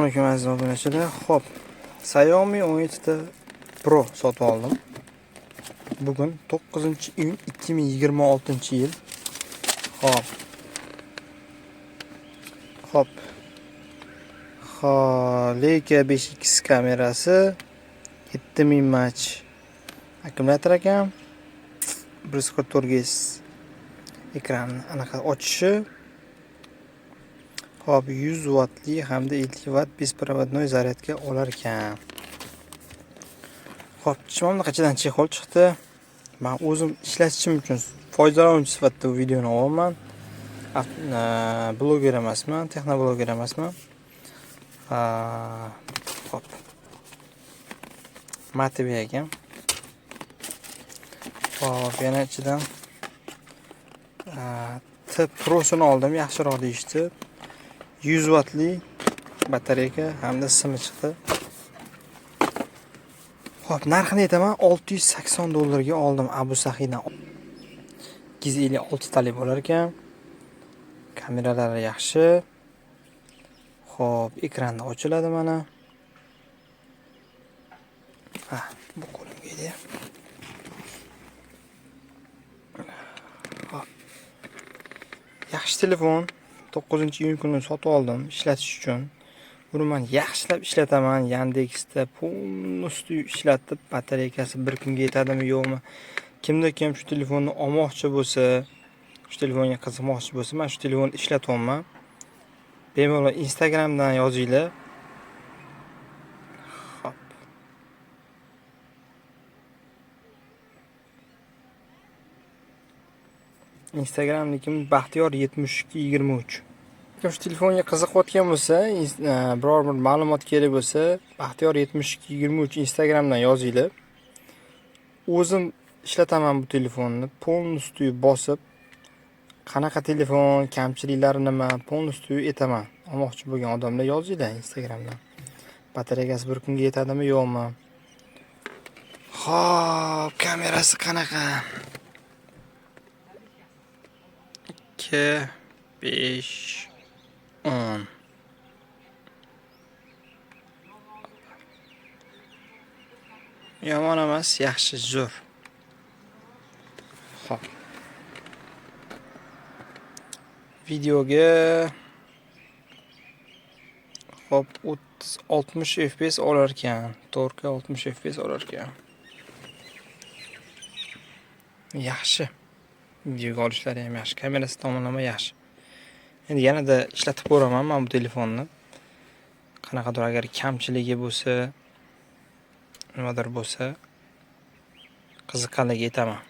Assalomu alaykum aziz obunachilar. Xo'p, Xiaomi 17 Pro sotib oldim. Bugun 9-iyun 2026-yil. Xo'p. Leica 5x kamerasi 7000 mAh akkumulyator ekan. 144 Hz ekranni anaqa ochishi. Xo'p, 100 wattli hamda 50 watt bespirovodnoy zaryadga olar ekan. Xo'p, chimamda qachadan chexol chiqdi. Men o'zim ishlatishim uchun foydalanuvchi sifatida bu videoni olaman. Bloger emasman, texnobloger emasman. Xo'p. Matibi ekan. Xo'p, yana ichidan T Pro'sini oldim, yaxshiroq deyishdi. 100 wattli batareyka hamda simi chiqdi. Xo'p, narxini aytaman, $680 oldim Abu Sahidan. 256 tali bo'lar ekan. Kameralari yaxshi. Xo'p, ekranda ochiladi mana. Bu qo'limga edi. Xo'p. Yaxshi telefon. 9-iyun kuni sotib oldim ishlatish uchun. Buni men yaxshilab ishlataman. Yandexda polностью ishlatib, batareykasi bir kunga yetadimi yo'qmi? Kimda kim shu telefonni olmoqchi bo'lsa, shu telefonga qiziqmoqchi bo'lsa, men shu telefonni ishlatyapman. Bemalol Instagramdan yozinglar. Xo'p. Instagramnikim Baxtiyor7223. Kim shu telefonga qiziqayotgan bo'lsa, biror bir ma'lumot kerak bo'lsa, Baxtiyor7223 Instagramdan yozinglar. O'zim ishlataman bu telefonni, polностью bosib, qanaqa telefon, kamchiliklari nima, polностью aytaman. Olmoqchi bo'lgan odamlar yozinglar Instagramdan. Batareykasi bir kunga yetadimi yo'qmi? Xo'p, kamerasi qanaqa? 2 5 10. Yomon emas, yaxshi, zo'r. Xo'p. Videoga xo'p 60 fps olar ekan. 4K 60 fps olar ekan. Yaxshi. Videoga olishlari ham yaxshi. Kamerasi tomonlama yaxshi. Endi yanada ishlatib ko'raman men bu telefonni. Qanaqadir agar kamchiligi bo'lsa, nimadir bo'lsa, qiziqqanligi aytaman.